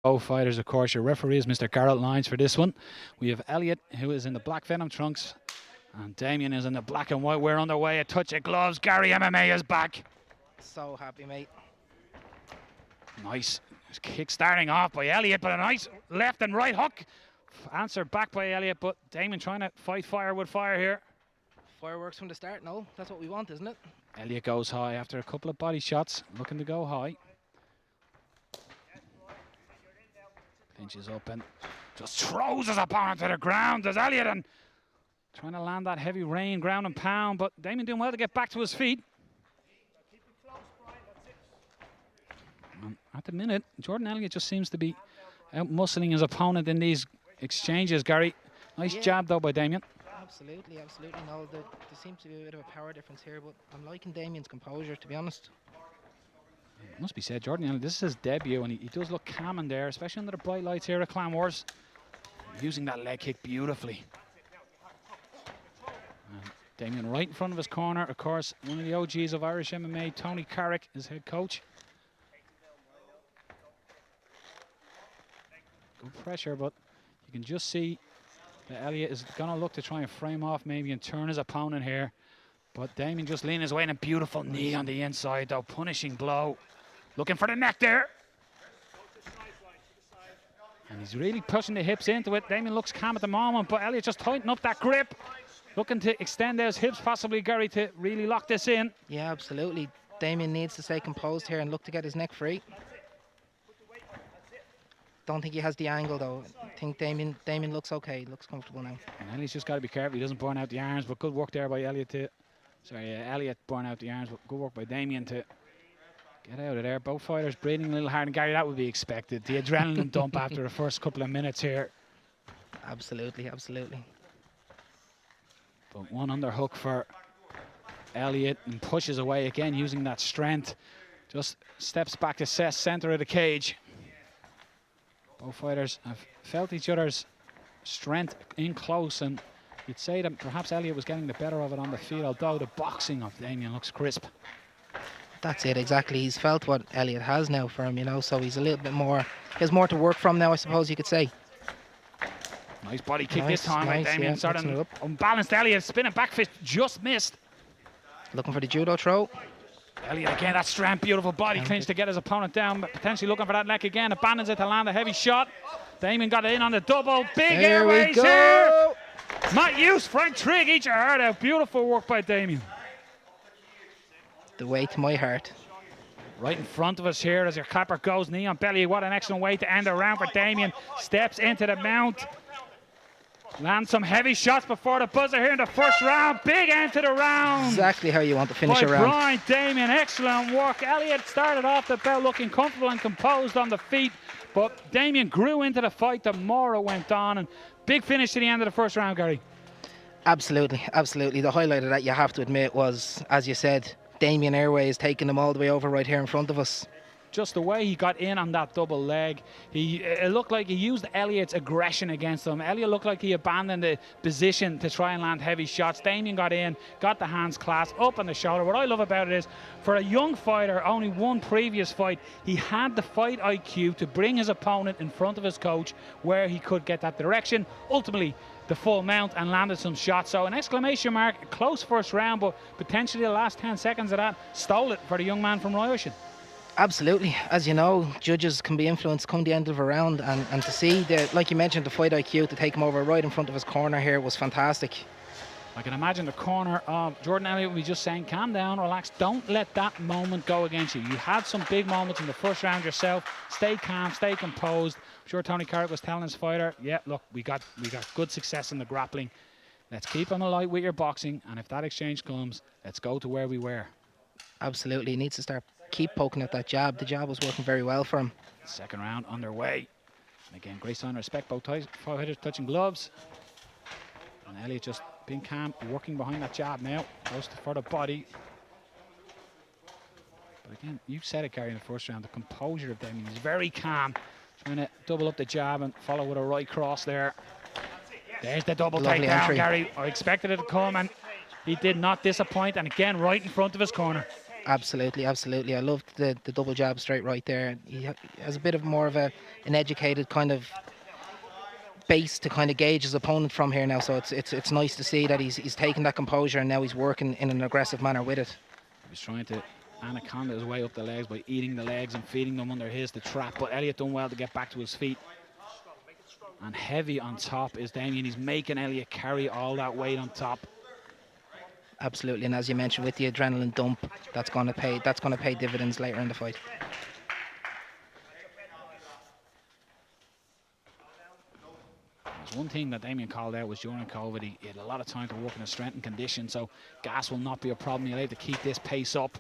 Both fighters, of course. Your referee is Mr. Garrett Lyons for this one. We have Elliott, who is in the black Venom trunks, and Damien is in the black and white. We're underway. A touch of gloves. Gary MMA is back. So happy, mate. Nice kick starting off by Elliott, but a nice left and right hook. Answered back by Elliott, but Damien trying to fight fire with fire here. Fireworks from the start, no? That's what we want, isn't it? Elliott goes high after a couple of body shots, looking to go high. Clinches up and just throws his opponent to the ground. There's Elliott and trying to land that heavy rain, ground and pound, but Damien doing well to get back to his feet. And at the minute, Jordan Elliott just seems to be out-muscling his opponent in these exchanges, Gary. Nice jab, though, by Damien. Absolutely, absolutely. No, there seems to be a bit of a power difference here, but I'm liking Damien's composure, to be honest. It must be said, Jordan Elliott, this is his debut, and he does look calm in there, especially under the bright lights here at Clan Wars. Using that leg kick beautifully. And Damien right in front of his corner. Of course, one of the OGs of Irish MMA, Tony Carrick, is head coach. Good pressure, but you can just see that Elliott is going to look to try and frame off maybe and turn his opponent here. But Damien just leaning his way in a beautiful knee on the inside, though. Punishing blow. Looking for the neck there. And he's really pushing the hips into it. Damien looks calm at the moment, but Elliott just tightening up that grip. Looking to extend those hips, possibly, Gary, to really lock this in. Yeah, absolutely. Damien needs to stay composed here and look to get his neck free. Don't think he has the angle, though. I think Damien looks okay. Looks comfortable now. And Elliott's just got to be careful he doesn't burn out the arms, but good work there by Elliott to... Sorry, Elliott burn out the arms, but good work by Damien to get out of there. Both fighters breathing a little hard, and Gary, that would be expected. The adrenaline dump after the first couple of minutes here. Absolutely, absolutely. But one underhook for Elliott and pushes away again using that strength. Just steps back to center of the cage. Both fighters have felt each other's strength in close, and you'd say that perhaps Elliott was getting the better of it on the feet, although the boxing of Damien looks crisp. That's it, exactly. He's felt what Elliott has now for him, you know, so he's a little bit more, he has more to work from now, I suppose you could say. Nice body kick this time by Damien. Yeah, sort of unbalanced Elliott, spinning back fist, just missed. Looking for the judo throw. Elliott again, that strength, beautiful body clinch to get his opponent down, but potentially looking for that neck again, abandons it to land a heavy shot. Damien got it in on the double, big airways here. Matt Hughes, Frank Trigg, eat your heart out. Beautiful work by Damien. The way to my heart. Right in front of us here as your clapper goes, knee on belly. What an excellent way to end the round for Damien. Steps into the mount. Lands some heavy shots before the buzzer here in the first round. Big end to the round. Exactly how you want to finish a round. Brian Damien, excellent work. Elliott started off the bout looking comfortable and composed on the feet, but Damien grew into the fight the more it went on, and big finish to the end of the first round, Gary. Absolutely, absolutely. The highlight of that, you have to admit, was, as you said, Damien Airways taking them all the way over right here in front of us. Just the way he got in on that double leg, it looked like he used Elliott's aggression against him. Elliott looked like he abandoned the position to try and land heavy shots. Damien got in, got the hands clasped, up on the shoulder. What I love about it is, for a young fighter, only one previous fight, he had the fight IQ to bring his opponent in front of his coach where he could get that direction. Ultimately, the full mount and landed some shots. So an exclamation mark, a close first round, but potentially the last 10 seconds of that stole it for the young man from Ryerson. Absolutely. As you know, judges can be influenced come the end of a round, and to see, like you mentioned, the fight IQ to take him over right in front of his corner here was fantastic. I can imagine the corner of Jordan Elliott will be just saying, calm down, relax, don't let that moment go against you. You had some big moments in the first round yourself. Stay calm, stay composed. I'm sure Tony Carrick was telling his fighter, yeah, look, we got good success in the grappling. Let's keep him alight with your boxing, and if that exchange comes, let's go to where we were. Absolutely, he needs to keep poking at that jab. The jab was working very well for him. Second round underway. And again, great sign of respect, both fighters touching gloves. And Elliott just being calm, working behind that jab now, close for the body. But again, you said it, Gary, in the first round, the composure of Damien. He's very calm, trying to double up the jab and follow with a right cross there. There's the double takedown, Gary. I expected it to come, and he did not disappoint, and again, right in front of his corner. Absolutely, absolutely. I loved the double jab straight right there. He has a bit of more of an educated kind of base to kind of gauge his opponent from here now. So it's nice to see that he's taking that composure and now he's working in an aggressive manner with it. He was trying to anaconda his way up the legs by eating the legs and feeding them under his to trap, but Elliott done well to get back to his feet. And heavy on top is Damien. He's making Elliott carry all that weight on top. Absolutely, and as you mentioned, with the adrenaline dump, that's going to pay dividends later in the fight. There's one thing that Damien called out was during COVID, he had a lot of time to work in a strength and condition, so gas will not be a problem. You'll have to keep this pace up.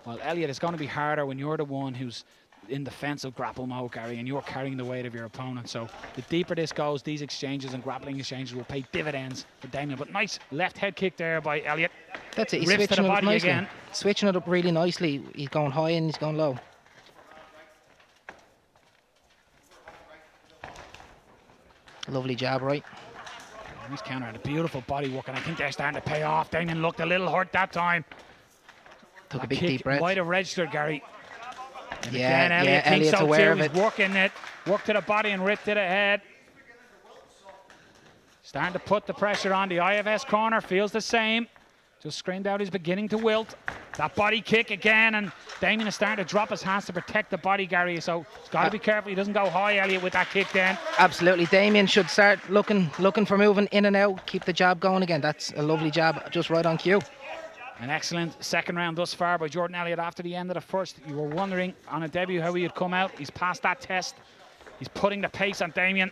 While Elliott, it's going to be harder when you're the one who's in defensive grapple mode, Gary, and you're carrying the weight of your opponent. So the deeper this goes, these exchanges and grappling exchanges will pay dividends for Damien. But nice left head kick there by Elliott. That's it. He's Rips to the switching it up body nicely. again. Switching it up really nicely. He's going high and he's going low. Lovely jab, right? Nice counter and a beautiful body work, and I think they're starting to pay off. Damien looked a little hurt that time. Took a big deep breath. Might have registered, Gary. And Yeah, again, Elliott thinks Elliott's so aware too. of it. He's working it. Work to the body and rip to the head. Starting to put the pressure on the IFS corner. Feels the same. Just screamed out he's beginning to wilt. That body kick again, and Damien is starting to drop his hands to protect the body, Gary. So he's got to be careful he doesn't go high, Elliott, with that kick then. Absolutely. Damien should start looking for moving in and out. Keep the jab going again. That's a lovely jab, just right on cue. An excellent second round thus far by Jordan Elliott after the end of the first. You were wondering on a debut how he would come out. He's passed that test. He's putting the pace on Damien.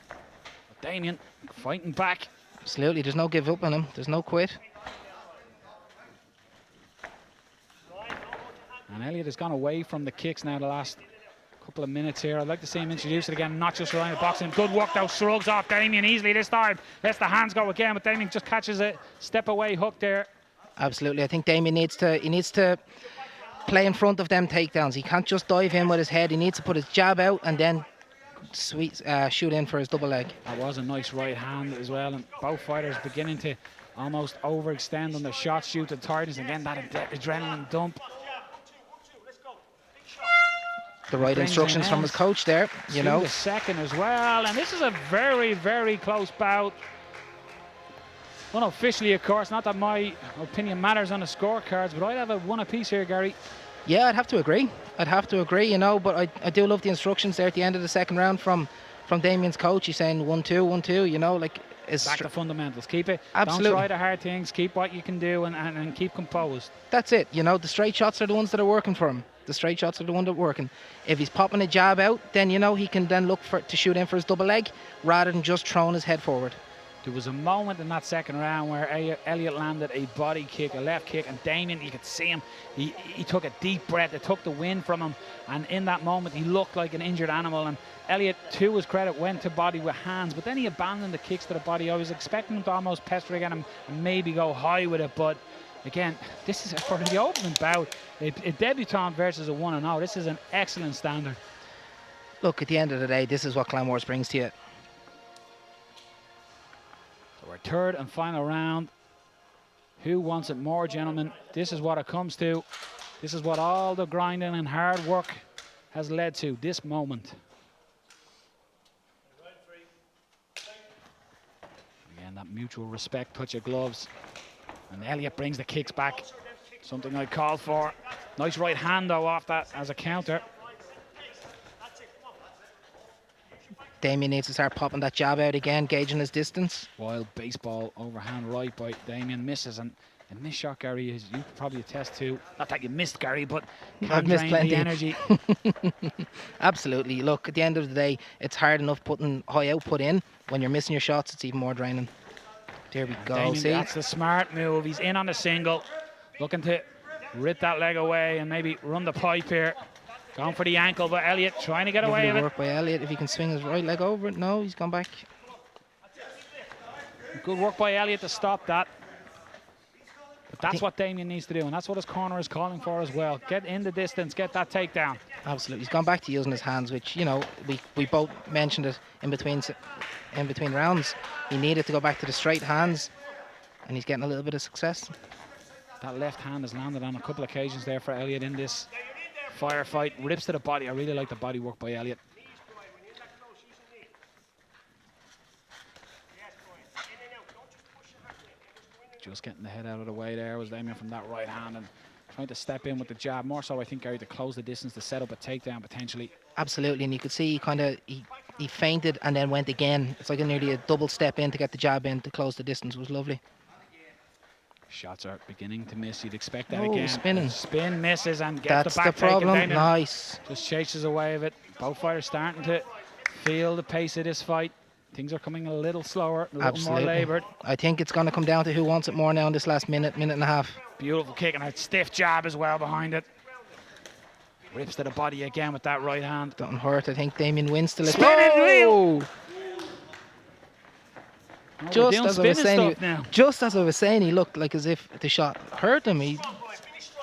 But Damien fighting back. Absolutely. There's no give up on him. There's no quit. And Elliott has gone away from the kicks now the last couple of minutes here. I'd like to see him introduce it again, not just relying on boxing. Good work though, shrugs off Damien easily this time. Lets the hands go again, but Damien just catches a step away hook there. Absolutely. I think Damien needs to play in front of them takedowns. He can't just dive in with his head. He needs to put his jab out and then shoot in for his double leg. That was a nice right hand as well, and both fighters beginning to almost overextend on their shots due to tiredness. Again, that adrenaline dump. The right instructions from his coach there, you know. The second as well, and this is a very, very close bout. Unofficially, of course, not that my opinion matters on the scorecards, but I'd have a one apiece here, Gary. Yeah, I'd have to agree, you know, but I do love the instructions there at the end of the second round from Damien's coach. He's saying 1-2, 1-2, you know, like... Back to fundamentals. Keep it. Absolutely. Don't try the hard things. Keep what you can do and keep composed. That's it, you know, the straight shots are the ones that are working for him. The straight shots are the ones that are working. If he's popping a jab out, then, you know, he can then look to shoot in for his double leg rather than just throwing his head forward. There was a moment in that second round where Elliott landed a body kick, a left kick, and Damien, you could see him, he took a deep breath, it took the wind from him, and in that moment he looked like an injured animal, and Elliott, to his credit, went to body with hands, but then he abandoned the kicks to the body. I was expecting him to almost pester again and maybe go high with it, but again, this is for the opening bout, a debutant versus a 1-0. This is an excellent standard. Look, at the end of the day, this is what Clan brings to you. So our third and final round. Who wants it more, gentlemen? This is what it comes to. This is what all the grinding and hard work has led to, this moment. Again, that mutual respect, touch of gloves. And Elliott brings the kicks back. Something I called for. Nice right hand, though, off that as a counter. Damien needs to start popping that jab out again, gauging his distance. Wild baseball overhand right by Damien, misses, and a missed shot, Gary, as you could probably attest to. Not that you missed, Gary, but I've missed plenty. The energy. Absolutely. Look, at the end of the day, it's hard enough putting high output in. When you're missing your shots, it's even more draining. There we go. Damien, see? that's the smart move. He's in on the single, looking to rip that leg away and maybe run the pipe here. Going for the ankle, but Elliott trying to get away with it. Work by Elliott. If he can swing his right leg over it. No, he's gone back. Good work by Elliott to stop that. But that's what Damien needs to do, and that's what his corner is calling for as well. Get in the distance, get that takedown. Absolutely. He's gone back to using his hands, which, you know, we both mentioned it in between rounds. He needed to go back to the straight hands, and he's getting a little bit of success. That left hand has landed on a couple of occasions there for Elliott in this firefight. Rips to the body. I really like the body work by Elliott. Just getting the head out of the way there was Damien from that right hand and trying to step in with the jab. More so, I think, Gary, to close the distance, to set up a takedown potentially. Absolutely, and you could see he feinted and then went again. It's like nearly a double step in to get the jab in to close the distance. It was lovely. Shots are beginning to miss. You'd expect that Oh, again. spinning. Spin misses and gets That's the back the problem. taken. Nice. Just chases away of it. Both fighters starting to feel the pace of this fight. Things are coming a little slower, a little more laboured. I think it's going to come down to who wants it more now in this last minute and a half. Beautiful kick and a stiff jab as well behind it. Rips to the body again with that right hand. Doesn't hurt. I think Damien wins to Spinning wheel. Oh, Just as I was saying, he looked like as if the shot hurt him. He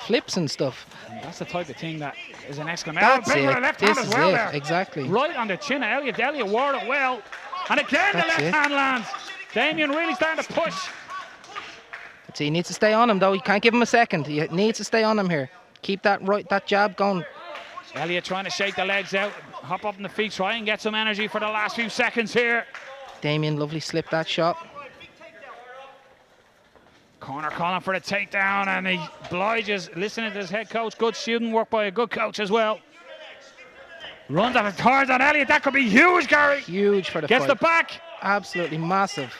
flips and stuff. And that's the type of thing that is an exclamation. That's it. Left This hand as is well it. there. Exactly. Right on the chin of Elliott. Elliott wore it well. And again the left hand lands. Damien really starting to push. See, he needs to stay on him though. He can't give him a second. He needs to stay on him here. Keep that jab going. Elliott trying to shake the legs out, hop up on the feet, try and get some energy for the last few seconds here. Damien, lovely slip that shot. Corner calling for the takedown, and he obliges, listening to his head coach. Good shooting work by a good coach as well. Runs at it, turns on Elliott. That could be huge, Gary. Huge for the Gets fight. the back. Absolutely massive.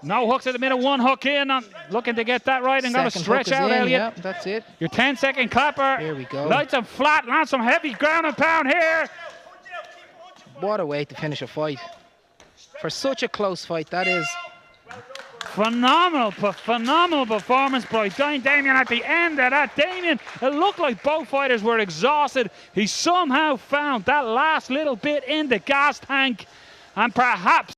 No hooks at the minute. One hook in. Looking to get that right and going to stretch out Elliott. Yeah, that's it. Your 10-second clapper. Here we go. Lights him flat. Lands some heavy ground and pound here. What a way to finish a fight. For such a close fight, that is. Phenomenal performance by Damien at the end of that. Damien, it looked like both fighters were exhausted. He somehow found that last little bit in the gas tank, and perhaps